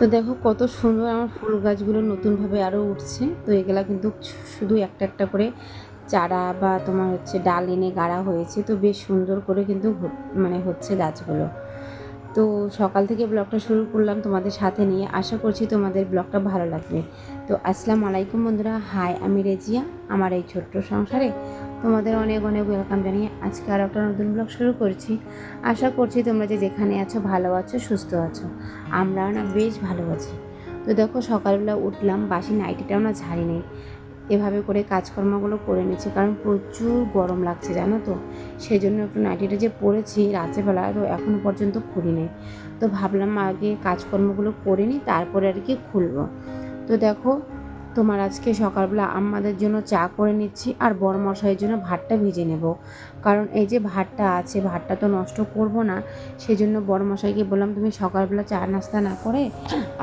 তো দেখো কত সুন্দর আমার ফুল গাছগুলো নতুনভাবে আরও উঠছে। তো এগুলা কিন্তু শুধু একটা একটা করে চারা বা তোমার হচ্ছে ডাল এনে গাড়া হয়েছে। তো বেশ সুন্দর করে কিন্তু মানে হচ্ছে গাছগুলো। তো সকাল থেকে ব্লগটা শুরু করলাম তোমাদের সাথে নিয়ে। আশা করছি তোমাদের ব্লগটা ভালো লাগবে। তো আসসালামু আলাইকুম বন্ধুরা, হাই, আমি রেজিয়া। আমার এই ছোট্ট সংসারে তোমাদের অনেক অনেক ওয়েলকাম জানিয়ে আজকে আর একটা নতুন ব্লগ শুরু করছি। আশা করছি তোমরা যে যেখানে আছো ভালো আছো, সুস্থ আছো। আমরা না বেশ ভালো আছি। তো দেখো সকালবেলা উঠলাম, বাসি নাইটিটাও না ঝাড়ি নেই, এভাবে করে কাজকর্মগুলো করে নিচ্ছি, কারণ প্রচুর গরম লাগছে জানো তো। সেই জন্য একটু নাইটিটা যে পরেছি রাত্রেবেলা, তো এখনও পর্যন্ত খুলি নেই। তো ভাবলাম আগে কাজকর্মগুলো করে নিই, তারপরে আর কি খুলবো। তো দেখো তোমার আজকে সকালবেলা আমাদের জন্য চা করে নিচ্ছি, আর বড়মশাইয়ের জন্য ভাতটা ভেজে নেব। কারণ এই যে ভাতটা আছে, ভাতটা তো নষ্ট করব না। সেই জন্য বড়মশাইকে বললাম তুমি সকালবেলা চা নাস্তা না করে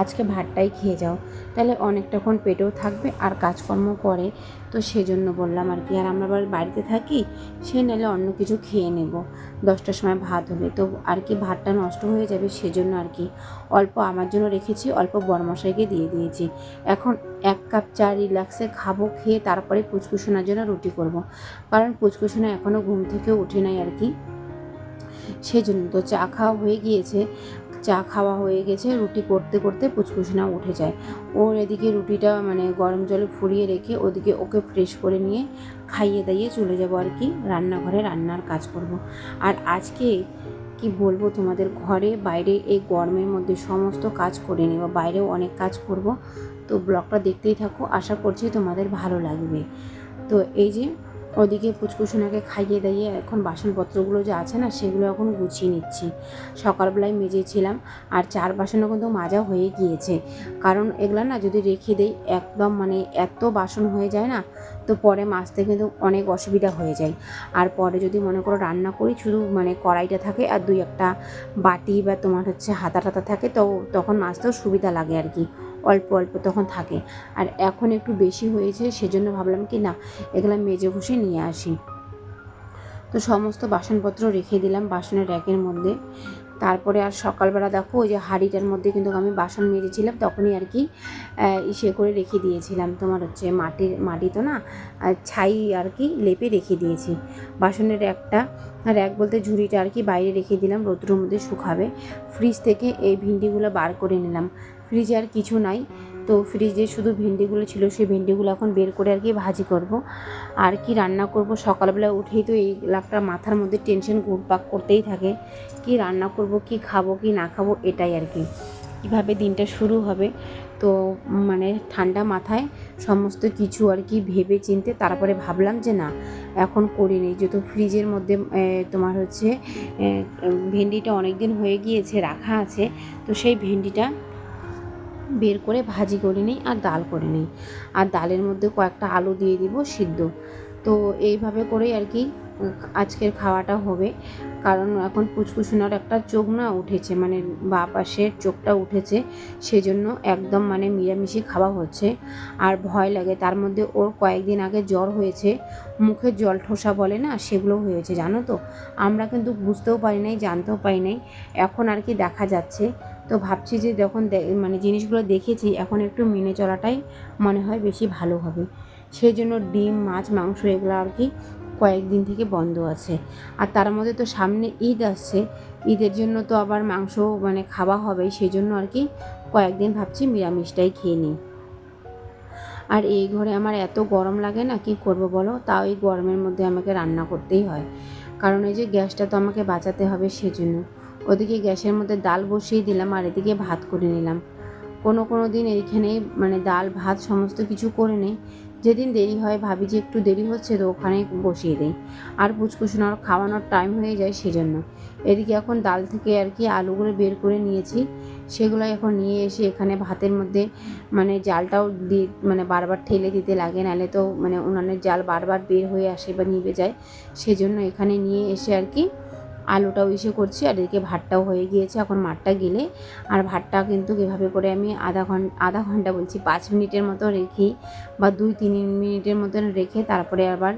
আজকে ভাতটাই খেয়ে যাও, তাহলে অনেকটাক্ষণ পেটেও থাকবে আর কাজকর্ম করে। তো সেজন্য বললাম আর কি। আর আমরা বাড়িতে থাকি, সে নাহলে অন্য কিছু খেয়ে নেব 10টার সময় ভাত হলে, তো আর কি ভাতটা নষ্ট হয়ে যাবে, সেজন্য আর কি অল্প আমার জন্য রেখেছি, অল্প বড়মশাইকে দিয়ে দিয়েছি। এখন 1 কাপ চা রিল্যাক্সে খাবো, খেয়ে তারপরে পুচকুসোনার জন্য রুটি করব। কারণ পুচকুসোনা এখনও ঘুম থেকে উঠে নাই আর কি, সেই জন্য। তো চা খাওয়া হয়ে গিয়েছে, চা খাওয়া হয়ে গেছে, রুটি করতে করতে পুচকুসোনা উঠে যায়। ওর এদিকে রুটিটা মানে গরম জলে ফুরিয়ে রেখে ওদিকে ওকে ফ্রেশ করে নিয়ে খাইয়ে দাইয়ে চলে যাব আর কি রান্নাঘরে, রান্নার কাজ করব। আর আজকে কি বলবো তোমাদের, ঘরে বাইরে এই গরমের মধ্যে সমস্ত কাজ করে নেব, বাইরেও অনেক কাজ করব। তো ব্লগটা দেখতেই থাকো, আশা করছি তোমাদের ভালো লাগবে। তো এই যে ওদিকে পুচকুসোনাকে খাইয়ে দাইয়ে এখন বাসনপত্রগুলো যে আছে না, সেগুলো এখন গুছিয়ে নিচ্ছি। সকালবেলায় মেজেছিলাম, আর 4 বাসনও কিন্তু মাজা হয়ে গিয়েছে। কারণ এগুলো না যদি রেখে দেই একদম মানে এত বাসন হয়ে যায় না, তো পরে মাজতে কিন্তু অনেক অসুবিধা হয়ে যায়। আর পরে যদি মনে করো রান্না করি, শুধু মানে কড়াইটা থাকে আর 2-1টা বাটি বা তোমার হচ্ছে হাতা টাতা থাকে, তো তখন মাজতেও সুবিধা লাগে আর কি, অল্প অল্প তখন থাকে। আর এখন একটু বেশি হয়েছে, সেজন্য ভাবলাম কি না এগুলো মেজে ঘষে নিয়ে আসি। তো সমস্ত বাসনপত্র রেখে দিলাম বাসনের র্যাকের মধ্যে। তারপরে আর সকালবেলা দেখো ওই যে হাঁড়িটার মধ্যে কিন্তু আমি বাসন মেজেছিলাম, তখনই আর কি ইসে করে রেখে দিয়েছিলাম, তোমার হচ্ছে মাটি তো না, ছাই আর কি লেপে রেখে দিয়েছি। বাসনের র্যাক বলতে ঝুড়িটা আর কি বাইরে রেখে দিলাম, রোদ্রের মধ্যে শুকাবে। ফ্রিজ থেকে এই ভিন্ডিগুলো বার করে নিলাম, ফ্রিজে আর কিছু নাই, তো ফ্রিজে শুধু ভেন্ডিগুলো ছিল, সেই ভেন্ডিগুলো এখন বের করে আর কি ভাজি করব। আর কি রান্না করব, সকালবেলা উঠেই তো এই লাখটা মাথার মধ্যে টেনশন ঘুরপাক করতেই থাকে, কি রান্না করব, কি খাবো কি না খাবো, এটাই আর কি, কীভাবে দিনটা শুরু হবে। তো মানে ঠান্ডা মাথায় সমস্ত কিছু আর কি ভেবে চিনতে তারপরে ভাবলাম যে না এখন করিনি, যেহেতু ফ্রিজের মধ্যে তোমার হচ্ছে ভেন্ডিটা অনেক দিন হয়ে গিয়েছে রাখা আছে, তো সেই ভেন্ডিটা বের করে ভাজি করে নিই আর ডাল করে নিই। আর ডালের মধ্যে কয়েকটা আলু দিয়ে দিব সিদ্ধ। তো এইভাবে করেই আর কি আজকের খাওয়াটা হবে। কারণ এখন পুচকুসোনার একটা চোখ না উঠেছে, মানে বাঁ পাশের চোখটা উঠেছে, সেজন্য একদম মানে নিরামিষই খাওয়া হচ্ছে। আর ভয় লাগে, তার মধ্যে ওর কয়েকদিন আগে জ্বর হয়েছে, মুখের জল ঠোসা বলে না, সেগুলো হয়েছে জানো তো। আমরা কিন্তু বুঝতেও পারি নাই, জানতেও পারি নাই, এখন আর কি দেখা যাচ্ছে। তো ভাবছি যে যখন মানে জিনিসগুলো দেখেছি, এখন একটু মেনে চলাটাই মনে হয় বেশি ভালো হবে। সেই জন্য ডিম, মাছ, মাংস এগুলো আর কি কয়েকদিন থেকে বন্ধ আছে। আর তার মধ্যে তো সামনে ঈদ আসছে, ঈদের জন্য তো আবার মাংস মানে খাওয়া হবে, সেই জন্য আর কি কয়েকদিন ভাবছি নিরামিষটাই খেয়ে নিই। আর এই ঘরে আমার এত গরম লাগে না, কি করব বলো, তাও এই গরমের মধ্যে আমাকে রান্না করতেই হয়, কারণ এই যে গ্যাসটা তো আমাকে বাঁচাতে হবে, সেজন্য। ওদিকে গ্যাসের মধ্যে ডাল বসিয়ে দিলাম, আর এদিকে ভাত করে নিলাম। কোনো দিন এইখানে মানে ডাল ভাত সমস্ত কিছু করে নেই, যেদিন দেরি হয় ভাবি যে একটু দেরি হচ্ছে, তো ওখানে বসিয়ে দিই। আর পুচকুসোনার খাওয়ানোর টাইম হয়ে যায়, সেজন্য। এদিকে এখন ডাল থেকে আর কি আলুগুলো বের করে নিয়েছি, সেগুলো এখন নিয়ে এসে এখানে ভাতের মধ্যে মানে জালটাও দিয়ে মানে বারবার ঠেলে দিতে লাগে, নাহলে তো মানে উনানের জাল বারবার বের হয়ে আসে বা নিভে যায়, সেজন্য এখানে নিয়ে এসে আর কি আলুটাও ইসে করছি। আর এদিকে ভাতটাও হয়ে গিয়েছে, এখন মাঠটা গেলে আর ভাতটা কিন্তু এভাবে করে আমি আধা ঘন্টা বলছি 5 মিনিটের মতো রেখি, বা 2-3 মিনিটের মতন রেখে তারপরে আবার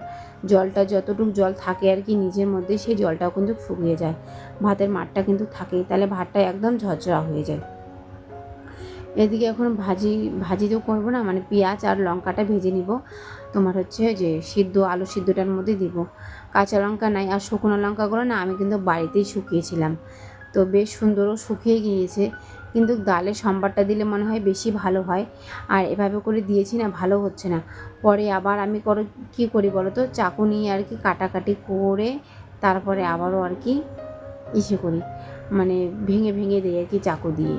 জলটা যতটুকু জল থাকে আর কি নিজের মধ্যে, সেই জলটাও কিন্তু শুকিয়ে যায়, ভাতের মাঠটা কিন্তু থাকেই, তাহলে ভাতটা একদম ঝরঝরা হয়ে যায়। এদিকে এখন ভাজি তো করবো না, মানে পেঁয়াজ আর লঙ্কাটা ভেজে নিব। তোমার হচ্ছে যে সিদ্ধ আলু সিদ্ধটার মধ্যে দিব। কাঁচা লঙ্কা নাই, আর শুকনো লঙ্কাগুলো না আমি কিন্তু বাড়িতেই শুকিয়েছিলাম, তো বেশ সুন্দরও শুকিয়ে গিয়েছে। কিন্তু ডালে সম্বারটা দিলে মনে হয় বেশি ভালো হয়, আর এভাবে করে দিয়েছি না, ভালো হচ্ছে না। পরে আবার আমি কী করি বলো তো, চাকু নিয়ে আর কি কাটাকাটি করে তারপরে আবারও আর কি করি, মানে ভেঙে ভেঙে দিই আর কি চাকু দিয়ে।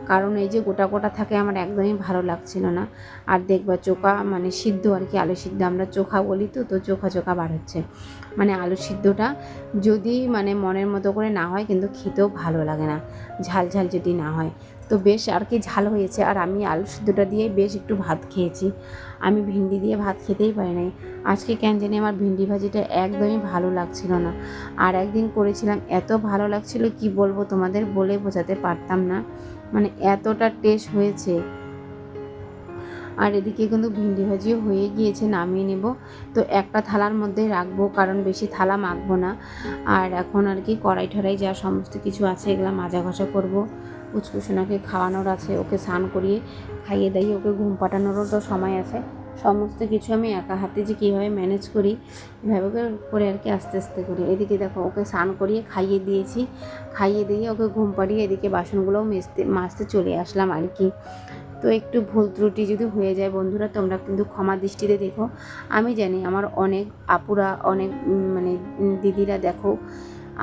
কারণ এই যে গোটা গোটা থাকে আমার একদমই ভালো লাগছিল না। আর দেখবা চোখা মানে সিদ্ধ আর কি, আলু সিদ্ধ আমরা চোখা বলি, তো চোখা চোখা বার হচ্ছে। মানে আলু সিদ্ধটা যদি মানে মনের মতো করে না হয় কিন্তু খেতেও ভালো লাগে না, ঝাল ঝাল যদি না হয়। তো বেশ আর কি ঝাল হয়েছে, আর আমি আলু সিদ্ধটা দিয়ে বেশ একটু ভাত খেয়েছি। আমি ভিন্ডি দিয়ে ভাত খেতেই পারি নাই আজকে, কেন জানি আমার ভিন্ডি ভাজিটা একদমই ভালো লাগছিল না। আর একদিন করেছিলাম, এত ভালো লাগছিল কি বলবো তোমাদের, বলে বোঝাতে পারতাম না, মানে এতটা টেস্ট হয়েছে। আর এদিকে কিন্তু ভিন্ডি ভাজিও হয়ে গিয়েছে, নামিয়ে নেব। তো একটা থালার মধ্যে রাখবো, কারণ বেশি থালা মাখবো না। আর এখন আর কি কড়াই ঠড়াই যা সমস্ত কিছু আছে এগুলো মাজা ঘষা করবো। পুচকুসোনাকে খাওয়ানোর আছে, ওকে স্নান করিয়ে খাইয়ে দাইয়ে ওকে ঘুম পাঠানোরও তো সময় আছে। সমস্ত কিছু আমি একা হাতে যে কীভাবে ম্যানেজ করি এভাবে করে আর কি আস্তে আস্তে করি। এদিকে দেখো ওকে স্নান করিয়ে খাইয়ে দিয়েছি, খাইয়ে দিয়ে ওকে ঘুম পাড়িয়ে এদিকে বাসনগুলোও মাজতে চলে আসলাম আর কি। তো একটু ভুল ত্রুটি যদি হয়ে যায় বন্ধুরা, তোমরা কিন্তু ক্ষমা দৃষ্টিতে দেখো। আমি জানি আমার অনেক আপুরা, অনেক মানে দিদিরা দেখো,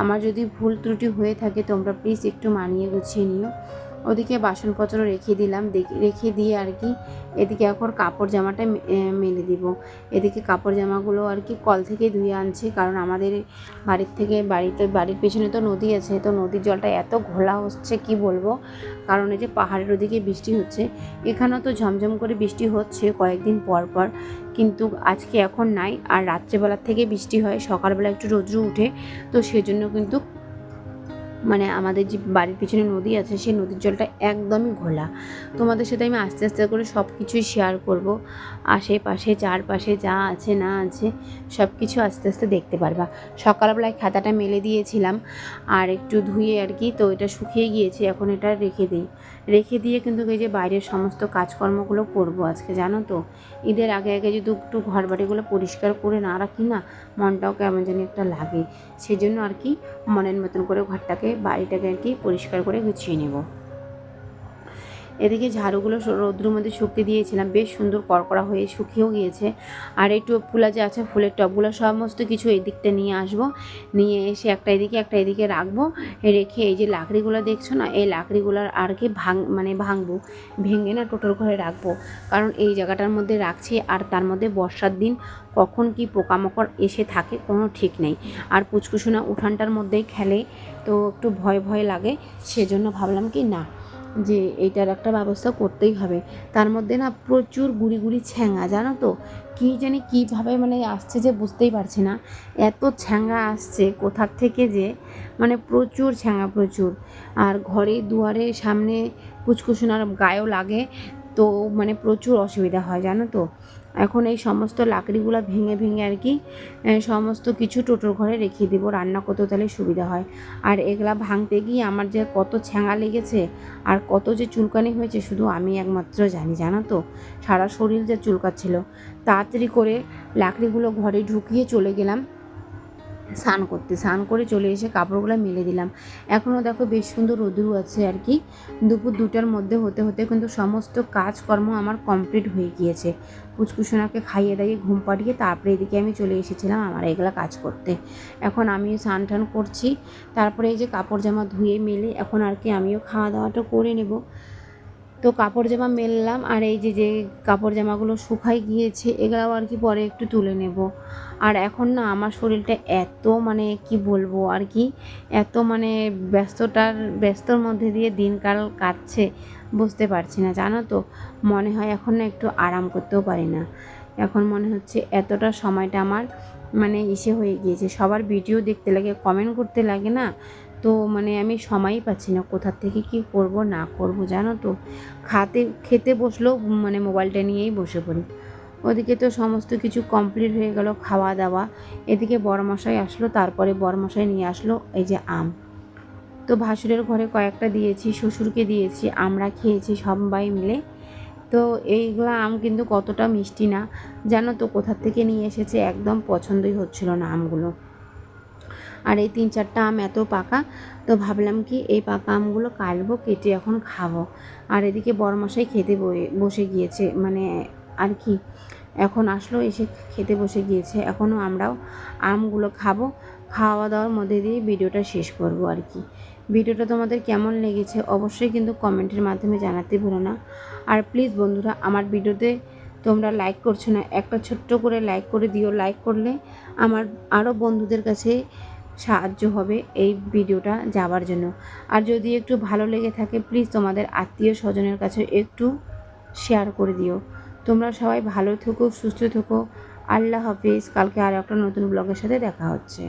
আমার যদি ভুল ত্রুটি হয়ে থাকে তোমরা প্লিজ একটু মানিয়ে গুছিয়ে নিও। ওদিকে বাসনপত্র রেখে দিলাম, রেখে দিয়ে আর কি এদিকে এখন কাপড় জামাটা মেলে দিব। এদিকে কাপড় জামাগুলো আর কি কল থেকে ধুয়ে আনছে, কারণ আমাদের বাড়ির পেছনে তো নদী আছে, তো নদীর জলটা এত ঘোলা হচ্ছে কি বলবো। কারণ এই যে পাহাড়ের ওদিকে বৃষ্টি হচ্ছে, এখানেও তো ঝমঝম করে বৃষ্টি হচ্ছে কয়েকদিন পর পর, কিন্তু আজকে এখন নাই। আর রাত্রেবেলার থেকে বৃষ্টি হয়, সকালবেলা একটু রৌদ্র উঠে, তো সেজন্য কিন্তু মানে আমাদের যে বাড়ির পিছনে নদী আছে সেই নদীর জলটা একদমই ঘোলা। তোমাদের সাথে আমি আস্তে আস্তে করে সব কিছুই শেয়ার করব। আশেপাশে চারপাশে যা আছে না আছে সব কিছু আস্তে আস্তে দেখতে পারবা। সকালবেলায় খাতাটা মেলে দিয়েছিলাম আর একটু ধুয়ে আর কি, তো এটা শুকিয়ে গিয়েছে, এখন এটা রেখে দিয়ে কিন্তু এই যে বাইরের সমস্ত কাজকর্মগুলো করব আজকে, জানো তো। ঈদের আগে আগে যদি একটু ঘর বাড়িগুলো পরিষ্কার করে না রাখি না, মনটাও কেমন জানি একটা লাগে। সেজন্য আর কি মনের মতন করে বাড়িটাকে আর কি পরিষ্কার করে গুছিয়ে নেব। এদিকে ঝাড়ুগুলো রৌদ্রের মধ্যে শুকিয়ে দিয়েছিলাম, বেশ সুন্দর কড়কড়া হয়ে শুকিয়েও গিয়েছে। আর এই টবগুলো যে আছে ফুলের টবগুলো সমস্ত কিছু এই দিকটা নিয়ে আসবো, নিয়ে এসে একটা এদিকে রাখবো। রেখে এই যে লাকড়িগুলো দেখছো না, এই লাকড়িগুলোর আর কি ভাঙবো, ভেঙে না টোটোর ঘরে রাখবো। কারণ এই জায়গাটার মধ্যে রাখছি, আর তার মধ্যে বর্ষার দিন কখন কি পোকামাকড় এসে থাকে কোনো ঠিক নেই। আর পুচকুসোনা উঠানটার মধ্যেই খেলে, তো একটু ভয় ভয় লাগে। সেজন্য ভাবলাম কি না, যে এইটার একটা ব্যবস্থা করতেই হবে। তার মধ্যে না প্রচুর গুড়ি গুড়ি ছ্যাঙা, জানো তো, কী জানি কীভাবে মানে আসছে যে বুঝতেই পারছি না। এত ছ্যাঙা আসছে কোথার থেকে যে, মানে প্রচুর ছ্যাঙা প্রচুর। আর ঘরে দুয়ারে সামনে পুচকুসোনার গায়েও লাগে, তো মানে প্রচুর অসুবিধা হয় জানো তো। এখন এই সমস্ত লাকড়িগুলো ভেঙে ভেঙে আর কি সমস্ত কিছু টোটোর ঘরে রেখে দেবো, রান্না করতেও তাহলে সুবিধা হয়। আর এগুলা ভাঙতে গিয়ে আমার যে কত ছ্যাঙা লেগেছে আর কত যে চুলকানি হয়েছে শুধু আমি একমাত্র জানি, জানো তো। সারা শরীর যে চুলকাচ্ছিল। তাড়াতাড়ি করে লাকড়িগুলো ঘরে ঢুকিয়ে চলে গেলাম স্নান করে চলে এসে কাপড়গুলো মেলে দিলাম। এখনও দেখো বেশ সুন্দর রোদ্রু আছে আর কি। দুপুর 2টার মধ্যে হতে হতে কিন্তু সমস্ত কাজকর্ম আমার কমপ্লিট হয়ে গিয়েছে। পুচকুসোনাকে খাইয়ে দাইয়ে ঘুম পাড়িয়ে তারপরে এদিকে আমি চলে এসেছিলাম আমার এগুলা কাজ করতে। এখন আমিও স্নান টান করছি, তারপরে এই যে কাপড় জামা ধুয়ে মেলে এখন আর কি আমিও খাওয়া দাওয়াটা করে নেব। তো কাপড় জামা মেললাম, আর এই যে কাপড় জামাগুলো শুকাই গিয়েছে এগুলাও আর কি পরে একটু তুলে নেব। আর এখন না আমার শরীরটা এত মানে কি বলবো আর কি, এত মানে ব্যস্তর মধ্যে দিয়ে দিনকাল কাটছে বুঝতে পারছি না, জানো তো। মনে হয় এখন না একটু আরাম করতেও পারি না। এখন মনে হচ্ছে এতটা সময়টা আমার মানে হয়ে গিয়েছে, সবার ভিডিও দেখতে লাগে, কমেন্ট করতে লাগে না, তো মানে আমি সময়ই পাচ্ছি না কোথার থেকে কি করব না করব, জানো তো। খেতে বসলেও মানে মোবাইলটা নিয়েই বসে পড়ি। ওদিকে তো সমস্ত কিছু কমপ্লিট হয়ে গেল খাওয়া দাওয়া। এদিকে বড়মশাই আসলো, তারপরে বড়মশাই নিয়ে আসলো এই যে আম। তো ভাসুরের ঘরে কয়েকটা দিয়েছি, শ্বশুরকে দিয়েছি, আমরা খেয়েছি সবাই মিলে। তো এইগুলা আম কিন্তু কতটা মিষ্টি না জানো তো, কোথা থেকে নিয়ে এসেছে একদম পছন্দই হচ্ছিল না আমগুলো। আর এই 3-4টা আম এত পাকা, তো ভাবলাম কি এই পাকা আমগুলো কাটবো, কেটে এখন খাবো। আর এদিকে বড়মশাই খেতে বসে গিয়েছে, মানে আর কি এখন আসলো, এসে খেতে বসে গিয়েছে। এখনও আমরাও আমগুলো খাবো, খাওয়া দাওয়ার মধ্যে দিয়ে ভিডিওটা শেষ করব আর কি। ভিডিওটা তোমাদের কেমন লেগেছে অবশ্যই কিন্তু কমেন্টের মাধ্যমে জানাতে ভুলো না। আর প্লিজ বন্ধুরা, আমার ভিডিওতে তোমরা লাইক করছো না, একটা ছোট্ট করে লাইক করে দিও। লাইক করলে আমার আরও বন্ধুদের কাছে সাহায্য হবে এই ভিডিওটা যাওয়ার জন্য। আর যদি একটু ভালো লেগে থাকে প্লিজ তোমাদের আত্মীয় স্বজনের কাছে একটু শেয়ার করে দিও। তোমরা সবাই ভালো থেকো, সুস্থ থেকো। আল্লাহ হাফিজ। কালকে আর একটা নতুন ব্লগের সাথে দেখা হচ্ছে।